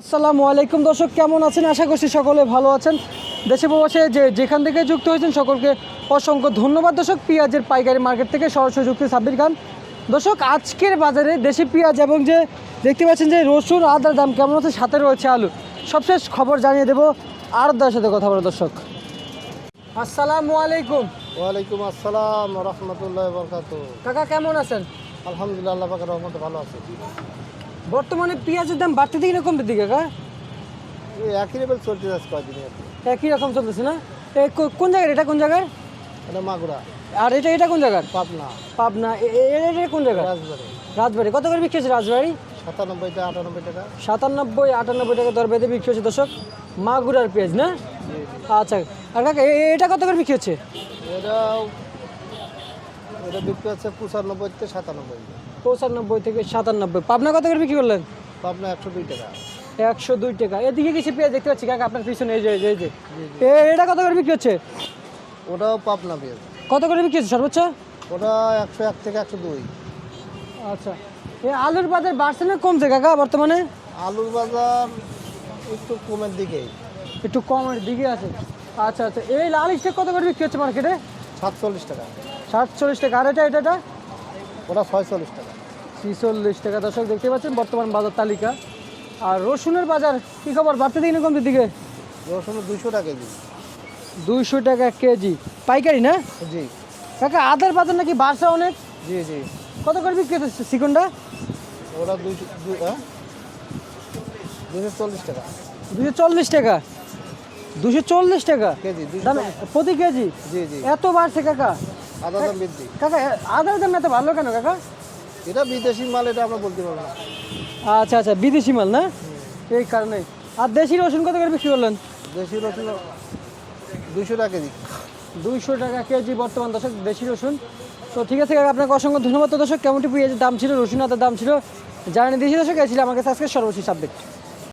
আসসালামু আলাইকুম দর্শক, কেমন আছেন? আশা করছি সকলে ভালো আছেন। দেশে প্রবাসে যেখান থেকে যুক্ত হয়েছেন সকলকে অসংখ্য ধন্যবাদ। দর্শক, পেঁয়াজের পাইকারি মার্কেট থেকে সরাসরি যুক্ত সাব্বির খান। দর্শক, আজকের বাজারে দেশি পেঁয়াজ এবং যে দেখতে পাচ্ছেন যে রসুন আদার দাম কেমন আছে, সাথে রয়েছে আলু, সবশেষ খবর জানিয়ে দেবো আরদার সাথে কথা বলো। দর্শক আসসালামু আলাইকুম। ওয়ালাইকুম আসসালাম রহমতুল্লাহ বরকাতুহ। কাকা কেমন আছেন? আলহামদুলিল্লাহ, আল্লাহ পাকের রহমতে ভালো আছে। বর্তমানে পেঁয়াজের দাম বাড়তে দিকে না কমতে দিকে কাকা? এই একই লেভেল চলতে যাচ্ছে কয়েকদিন আর কি। একই রকম চলতেছে না? কোন জায়গার এটা, কোন জায়গার? এটা মাগুরা, আর এটা কোন জায়গার? পাবনা, পাবনা। এটা কোন জায়গা? রাজবাড়ি। রাজবাড়ি। কত করে বিক্রি হচ্ছে রাজবাড়ি? 97 টাকা 98 টাকা। 97 98 টাকা দর বেঁধে বিক্রি হচ্ছে দর্শক, মাগুরার পেঁয়াজ না? আচ্ছা, আর কাকা এটা কত করে বিক্রি হচ্ছে? এটা এটা বিক্রি হচ্ছে 95 থেকে 97। 95 থেকে 97। পাবনা কত করে বিক্রি করলেন? পাবনা 102 টাকা। 102 টাকা। এদিকে কিছু পেঁয়াজ দেখতে পাচ্ছি কাকা আপনার পিছনে, এই যে এই যে এটা কত করে বিক্রি হচ্ছে? ওটাও পাবনা পেঁয়াজ। কত করে বিক্রি হচ্ছে সর্বোচ্চ? ওটা 101 থেকে 102। আচ্ছা, এই আলুর বাজার বাড়ছে না কমছে কাকা বর্তমানে? আলুর বাজার একটু কমের দিকেই, একটু কমের দিকে আছে। আচ্ছা আচ্ছা, এই লাল স্টেক কত করে বিক্রি হচ্ছে মার্কেটে? 47 টাকা। 47 টাকা। আর এটা ওটা 46 টাকা। 46 টাকা। দর্শক দেখতে পাচ্ছেন বর্তমান বাজার তালিকা। আর রসুনের বাজার কি খবর, বাড়তে দিকে না কমতে দিকে? রসুন 200 টাকা কেজি। 200 টাকা কেজি পাইকারি না? জি কাকা আদার বাজার নাকি বাড়ছে অনেক? জি জি। কত করে বিক্রি হচ্ছে সিকুনটা? ওটা 240 টাকা 240 টাকা। 240 টাকা কেজি। দাম প্রতি কেজি? জি জি। এত বাড়ছে কাকা? আদা দাম বৃদ্ধি। কাকা আদার দাম এত ভালো কেন কাকা? এটা বিদেশি মাল, এটা আমরা বলতে পারবো না। আচ্ছা আচ্ছা, বিদেশি মাল না, এই কারণে। আর দেশি রসুন কত করে বিক্রি করলেন? দেশি রসুন 200 টাকা কেজি। 200 টাকা কেজি বর্তমান দর্শক দেশি রসুন। তো ঠিক আছে কাকা, আপনাকে অসংখ্য ধন্যবাদ। তো দর্শক, কেমনটি পেঁয়াজের দাম ছিল, রসুন আদার দাম ছিল জানিয়ে দিয়েছি দর্শক। এই ছিল আমার কাছে আজকে সর্বশেষ আপডেট।